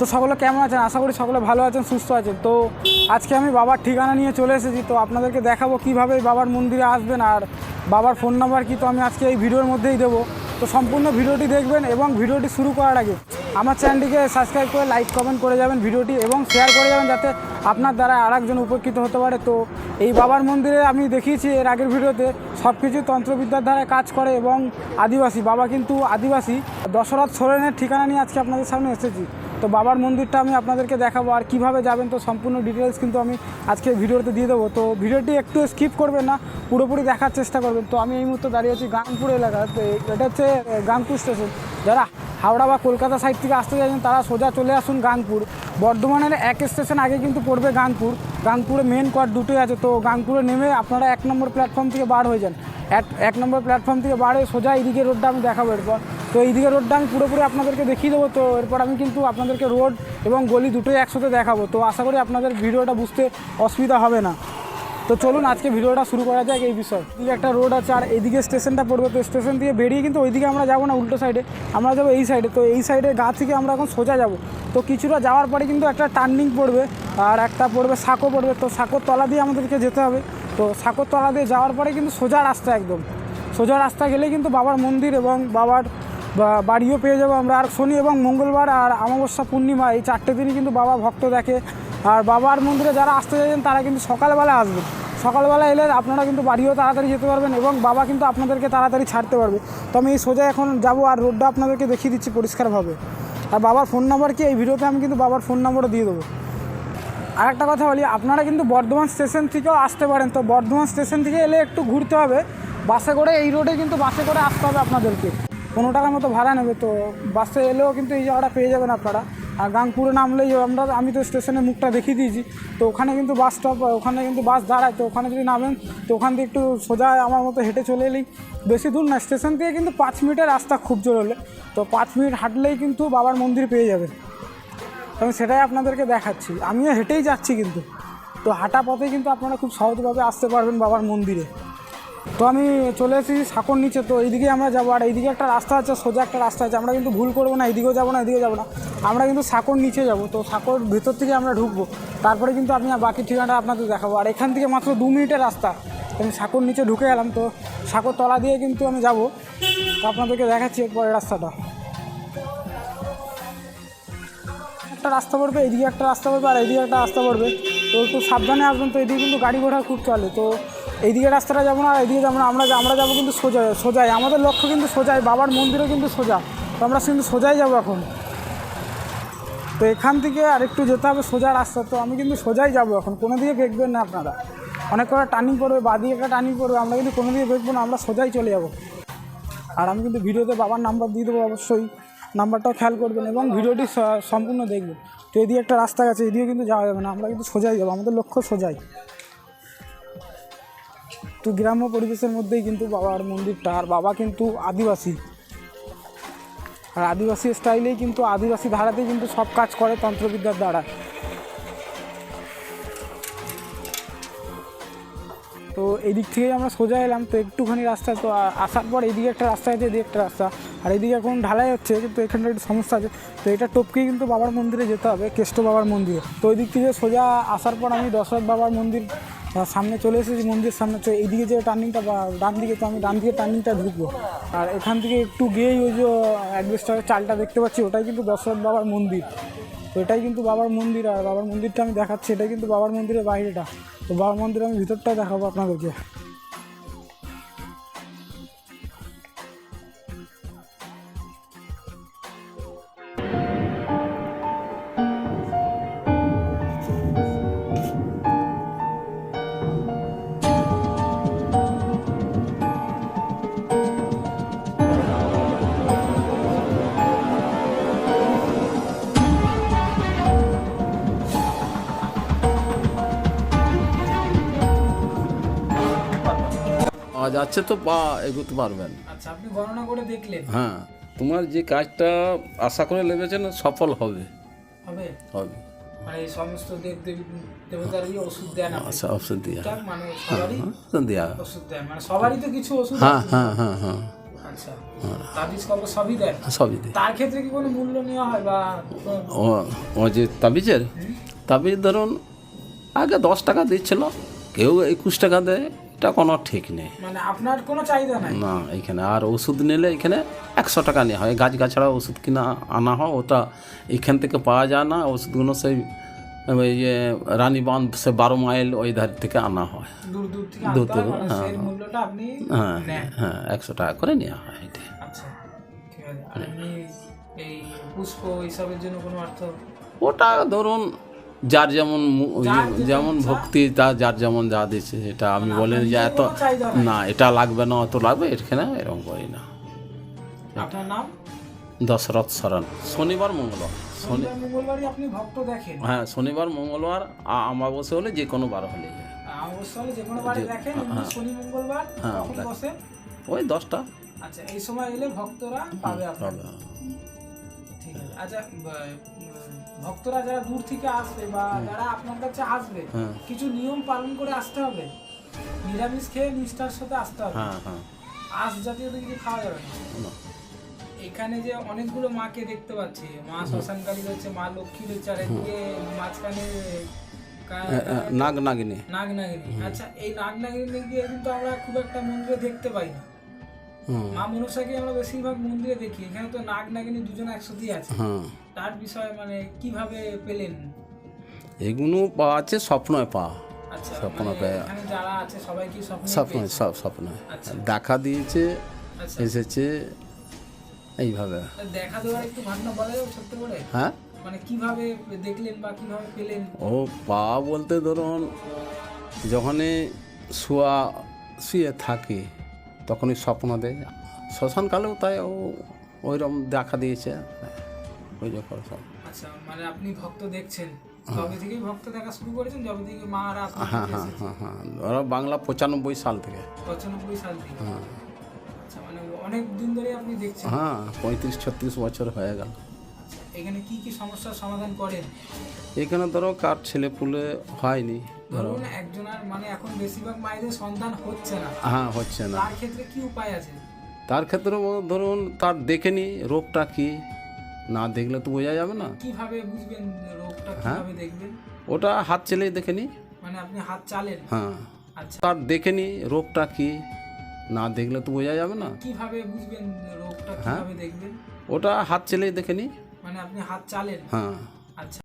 তো সকলে কেমন আছেন? আশা করি সকলে ভালো আছেন, সুস্থ আছেন। তো আজকে আমি বাবার ঠিকানা নিয়ে চলে এসেছি। তো আপনাদেরকে দেখাবো কীভাবে বাবার মন্দিরে আসবেন আর বাবার ফোন নাম্বার কি, তো আমি আজকে এই ভিডিওর মধ্যেই দেবো। তো সম্পূর্ণ ভিডিওটি দেখবেন এবং ভিডিওটি শুরু করার আগে আমার চ্যানেলটিকে সাবস্ক্রাইব করে লাইক কমেন্ট করে যাবেন ভিডিওটি এবং শেয়ার করে যাবেন, যাতে আপনার দ্বারা আরেকজন উপকৃত হতে পারে। তো এই বাবার মন্দিরে আমি দেখিয়েছি এর আগের ভিডিওতে সব কিছু তন্ত্রবিদ্যার দ্বারা কাজ করে এবং আদিবাসী, বাবা কিন্তু আদিবাসী। দশরথ সোরেনের ঠিকানা নিয়ে আজকে আপনাদের সামনে এসেছি। তো বাবার মন্দিরটা আমি আপনাদেরকে দেখাবো আর কীভাবে যাবেন, তো সম্পূর্ণ ডিটেলস কিন্তু আমি আজকে ভিডিওতে দিয়ে দেবো। তো ভিডিওটি একটু স্কিপ করবেন না, পুরোপুরি দেখার চেষ্টা করবেন। তো আমি এই মুহূর্তে দাঁড়িয়ে আছি গাংপুর এলাকায়। তো এটা হচ্ছে গাংপুর স্টেশন। যারা হাওড়া বা কলকাতা সাইড থেকে আসতে চাইছেন তারা সোজা চলে আসুন গাংপুর। বর্ধমানের এক স্টেশন আগে কিন্তু পড়বে গাংপুর। গাংপুরে মেন কোয়ার্ট দুটোই আছে। তো গাংপুরে নেমে আপনারা 1 নম্বর প্ল্যাটফর্ম থেকে বার হয়ে যান। 1 নম্বর প্ল্যাটফর্ম থেকে বার হয়ে সোজা এইদিকে রোডটা আমি দেখাবো এরপর। তো এইদিকে রোডটা আমি পুরোপুরি আপনাদেরকে দেখিয়ে দেবো। তো এরপর আমি কিন্তু আপনাদেরকে রোড এবং গলি দুটোই একসাথে দেখাবো। তো আশা করি আপনাদের ভিডিওটা বুঝতে অসুবিধা হবে না। তো চলুন আজকে ভিডিওটা শুরু করা যাক এই বিষয়। এদিকে একটা রোড আছে আর এইদিকে স্টেশনটা পড়বে। তো স্টেশন থেকে বেরিয়ে কিন্তু ওইদিকে আমরা যাবো না, উল্টো সাইডে আমরা যাবো এই সাইডে। তো এই সাইডে গা থেকে আমরা এখন সোজা যাব। তো কিছুটা যাওয়ার পরে কিন্তু একটা টার্নিং পড়বে আর একটা পড়বে সাঁকো পড়বে। তো সাঁকোর তলা দিয়ে আমাদেরকে যেতে হবে। তো সাঁকোর তলা দিয়ে যাওয়ার পরে কিন্তু সোজা রাস্তা, একদম সোজা রাস্তা গেলেই কিন্তু বাবার মন্দির এবং বাবার বাড়িও পেয়ে যাবো আমরা। আর শনি এবং মঙ্গলবার আর অমাবস্যা পূর্ণিমা এই 4টে দিনই কিন্তু বাবা ভক্ত দেখে। আর বাবার মন্দিরে যারা আসতে চাইছেন তারা কিন্তু সকালবেলা আসবেন। সকালবেলা এলে আপনারা কিন্তু বাড়িও তাড়াতাড়ি যেতে পারবেন এবং বাবা কিন্তু আপনাদেরকে তাড়াতাড়ি ছাড়তে পারবে। তো আমি এই সোজা এখন যাবো আর রোডটা আপনাদেরকে দেখিয়ে দিচ্ছি পরিষ্কারভাবে। আর বাবার ফোন নাম্বার কি, এই ভিডিওতে আমি কিন্তু বাবার ফোন নাম্বারও দিয়ে দেবো। আর একটা কথা বলি, আপনারা কিন্তু বর্ধমান স্টেশন থেকেও আসতে পারেন। তো বর্ধমান স্টেশন থেকে এলে একটু ঘুরতে হবে, বাসে করে এই রোডে কিন্তু বাসে করে আসতে হবে আপনাদেরকে। 15 টাকার মতো ভাড়া নেবে। তো বাসে এলেও কিন্তু এই জায়গাটা পেয়ে যাবেন আপনারা। আর গাংপুরে নামলেই আমি তো স্টেশনের মুখটা দেখিয়ে দিয়েছি। তো ওখানে কিন্তু বাস স্টপ, ওখানে কিন্তু বাস দাঁড়ায়। তো ওখানে যদি নামেন তো ওখান থেকে একটু সোজা আমার মতো হেঁটে চলে এলেই, বেশি দূর না, স্টেশন থেকে কিন্তু 5 মিনিটের রাস্তা খুব জোর হলে। তো 5 মিনিট হাঁটলেই কিন্তু বাবার মন্দির পেয়ে যাবেন। আমি সেটাই আপনাদেরকে দেখাচ্ছি, আমিও হেঁটেই যাচ্ছি কিন্তু। তো হাঁটা পথে কিন্তু আপনারা খুব সহজভাবে আসতে পারবেন বাবার মন্দিরে। তো আমি চলে এসেছি সাঁকোর নিচে। তো এইদিকে আমরা যাবো আর এইদিকে একটা রাস্তা আছে, সোজা একটা রাস্তা আছে। আমরা কিন্তু ভুল করবো না, এইদিকেও যাবো না এদিকেও যাবো না, আমরা কিন্তু সাঁকোর নিচে যাব। তো সাঁকোর ভেতর থেকে আমরা ঢুকবো, তারপরে কিন্তু আমি বাকি ঠিকানাটা আপনাদের দেখাবো। আর এখান থেকে মাত্র 2 মিনিটের রাস্তা। আমি সাঁকোর নিচে ঢুকে গেলাম। তো সাঁকোর তলা দিয়ে কিন্তু আমি যাব। তো আপনাদেরকে দেখাচ্ছি এরপরে রাস্তাটা। একটা রাস্তা পড়বে, এইদিকে একটা রাস্তা পড়বে আর এইদিকে একটা রাস্তা পড়বে। তো একটু সাবধানে আসবেন। তো এইদিকে কিন্তু গাড়ি ঘোড়া খুব চলে। তো এইদিকে রাস্তাটা যাবো না আর এইদিকে যাবো না, আমরা যাবো কিন্তু সোজাই। আমাদের লক্ষ্য কিন্তু সোজাই, বাবার মন্দিরও কিন্তু সোজা। তো আমরা কিন্তু সোজাই যাবো এখন। তো এখান থেকে আর একটু যেতে হবে সোজা রাস্তা। তো আমি কিন্তু সোজাই যাবো এখন, কোনো দিকে দেখবেন না আপনারা। অনেক করে টার্নিং পড়বে, বাদিকে একটা টার্নিং পড়বে, আমরা কিন্তু কোনো দিকে দেখবো না, আমরা সোজাই চলে যাবো। আর আমি কিন্তু ভিডিওতে বাবার নাম্বার দিয়ে দেবো, অবশ্যই নাম্বারটাও খেয়াল করবেন এবং ভিডিওটি সম্পূর্ণ দেখবেন। তো এদিকে একটা রাস্তা আছে, এদিকে কিন্তু যাওয়া যাবে না, আমরা কিন্তু সোজাই যাবো, আমাদের লক্ষ্য সোজাই। তো গ্রাম্য পরিবেশের মধ্যেই কিন্তু বাবার মন্দিরটা। আর বাবা কিন্তু আদিবাসী, আর আদিবাসী স্টাইলেই কিন্তু আদিবাসী ধারাতেই কিন্তু সব কাজ করে তন্ত্রবিদ্যার দ্বারা। তো এই দিক থেকেই আমরা সোজা এলাম। তো একটুখানি রাস্তা, তো আসার পর এইদিকে একটা রাস্তা আছে, এদিকে একটা রাস্তা, আর এইদিকে এখন ঢালাই হচ্ছে কিন্তু এখানটা একটু সমস্যা আছে। তো এটা টপকেই কিন্তু বাবার মন্দিরে যেতে হবে, কেষ্ট বাবার মন্দিরে। তো ওই দিক থেকে সোজা আসার পর আমি দশরথ বাবার মন্দির সামনে চলে এসেছি, মন্দিরের সামনে। তো এইদিকে যে টার্নিংটা বা ডান দিকে, তো আমি ডান দিকে টার্নিংটা ঢুকবো। আর এখান থেকে একটু গিয়েই ওই যে অ্যাডভেস্টারের চালটা দেখতে পাচ্ছি, ওটাই কিন্তু দশরথ বাবার মন্দির। তো এটাই কিন্তু বাবার মন্দির। আর বাবার মন্দিরটা আমি দেখাচ্ছি, এটাই কিন্তু বাবার মন্দিরের বাইরেটা। তো বাবার মন্দিরে আমি ভিতরটা দেখাবো আপনাদেরকে। যাচ্ছে তো পা এগোতে পারবেন। আচ্ছা, আপনি গণনা করে দেখলেন? হ্যাঁ, তোমার যে কাজটা আশা করে লেগেছেন সফল হবে। হবে হবে মানে এই সমস্ত দেবতার ওষুধ দেন? আচ্ছা, ওষুধ দিয়া, মানে সবারই দেওয়া, ওষুধ দেন, মানে সবারই তো কিছু ওষুধ। হ্যাঁ হ্যাঁ হ্যাঁ হ্যাঁ। আচ্ছা, তাবিজ কবজ সবই দেয়? সবই দিই। তার ক্ষেত্রে কি কোনো মূল্য নেওয়া হয় বা ও যে তাবিজের, তাবিজ ধরুন আগে 10 টাকা দিচ্ছিল, কেউ 21 টাকা দেয়, এটা কোনো ঠিক নেই। মানে আপনার কোনো চাহিদা নাই? না, এখানে আর ওষুধ নিলে এখানে 100 টাকা নেওয়া হয়। গাছগাছড়া ওষুধ কিনা আনা হয়, ওটা এখান থেকে পাওয়া যায় না। ওষুধগুলো সেই ওই যে রানীবাঁধ সে 12 মাইল ওই ধার থেকে আনা হয়। দূর দূর থেকে দূর আনতে হয়, থেকে, মানে হ্যাঁ। সেই মূল্যটা আপনি হ্যাঁ নেন? হ্যাঁ, 100 টাকা করে নেওয়া হয় এটা। আচ্ছা, ঠিক আছে। আর এমনি এই পুষ্প এইসবের জন্য কোনো অর্থ? ওটা ধরুন যার যেমন যার যেটা যেমন ইচ্ছা। ভক্তি, তা যার যেমন যা দিচ্ছে, এটা আমি বলেন যে আপনার এত কোনো চাহিদা নাই? না এটা লাগবে না অত লাগবে, এখানে এরকম করি না। আপনার নাম? দশরথ সরণ। শনিবার মঙ্গলবার, শনিবার মঙ্গলবারই আপনি ভক্ত দেখেন? হ্যাঁ শনিবার মঙ্গলবার আমাবস্যা হলে যে কোনো বার হলে যায়। অবশ্য যে কোনো বারে দেখেন, এমনি শনি মঙ্গলবার হ্যাঁ, কখন দেখ। বসে? ওই 10টা আচ্ছা, এই সময় এলে ভক্তরা পাবে আপনার? পাবে। ঠিক আছে। আচ্ছা, ভক্তরা যারা দূর থেকে আসবে বা যারা আপনার কাছে আসবে, হ্যাঁ। কিছু নিয়ম পালন করে আসতে হবে? নিরামিষ খেয়ে নিষ্ঠার সাথে আসতে হবে? হ্যাঁ হ্যাঁ, আঁশ জাতীয় তো কিছু খাওয়া যাবে না? না। এখানে যে অনেকগুলো মাকে দেখতে পাচ্ছি, মা শ্মশানকালী রয়েছে, মা লক্ষ্মী রয়েছে, আর এদিকে মাঝখানে নাগ নাগিনী। নাগনাগিনী। আচ্ছা, এই নাগনাগিনী গিয়ে কিন্তু আমরা খুব একটা মন্দিরে দেখতে পাই না। মা মনসাকে আমরা বেশিরভাগ মন্দিরে দেখি, এখানে তো নাগনাগিনী দুজনে একসাথেই আছে। হ্যাঁ, তার বিষয়ে মানে কিভাবে পেলেন? এগুলো পাওয়া আছে স্বপ্নয় পাওয়া। আচ্ছা, স্বপ্ন মানে পেয়ে, এখানে যারা আছে সবাই কি স্বপ্ন স্বপ্ন পেয়েছে? সব স্বপ্ন আচ্ছা। দেখা দিয়েছে, আচ্ছা, এসেছে এইভাবে। দেখা দেওয়ার একটু ঘটনা বলা যাবে ছোট্ট করে? হ্যাঁ, মানে কিভাবে দেখলেন বা কিভাবে পেলেন? ও পাওয়া বলতে ধরুন যখনই শুয়ে থাকি তখনই স্বপ্ন দেয়। শ্মশানকালেও তাই ও ওইরকম দেখা দিয়েছে, ওই যখন সব। আচ্ছা, মানে আপনি ভক্ত দেখছেন তবে থেকেই ভক্ত দেখা শুরু করেছেন, যবে থেকে মারা আপনার হ্যাঁ কাছে হ্যাঁ এসেছে? হ্যাঁ হ্যাঁ, ওরা বাংলা 95 সাল থেকে। 95 সাল থেকে? হ্যাঁ আচ্ছা, মানে অনেক দিন ধরে আপনি দেখছেন? হ্যাঁ, 35-36 বছর হয়ে গেল। আচ্ছা, এখানে কি কি সমস্যার সমাধান করেন? এখানে ধরো কার ছেলে পুলে হয়নি, ধরুন একজনের মানে এখন বেশিরভাগ মায়েদের সন্তান হচ্ছে না, হ্যাঁ হচ্ছে না, তার ক্ষেত্রে কি উপায় আছে? তার ক্ষেত্রে ধরুন তার দেখেনি রোগটা কি, না দেখলে তো বোঝা যাবে না। কিভাবে বুঝবেন রোগটা, হ্যাঁ। কিভাবে দেখবেন? ওটা হাত চেলেই দেখেনি। মানে আপনি হাত চালেন? হ্যাঁ, আচ্ছা, তার দেখেনি রোগটা কি, না দেখলে তো বোঝা যাবে না। কিভাবে বুঝবেন রোগটা, হ্যাঁ। কিভাবে দেখবেন? ওটা হাত চেলেই দেখেনি। মানে আপনি হাত চালেন? হ্যাঁ। আচ্ছা।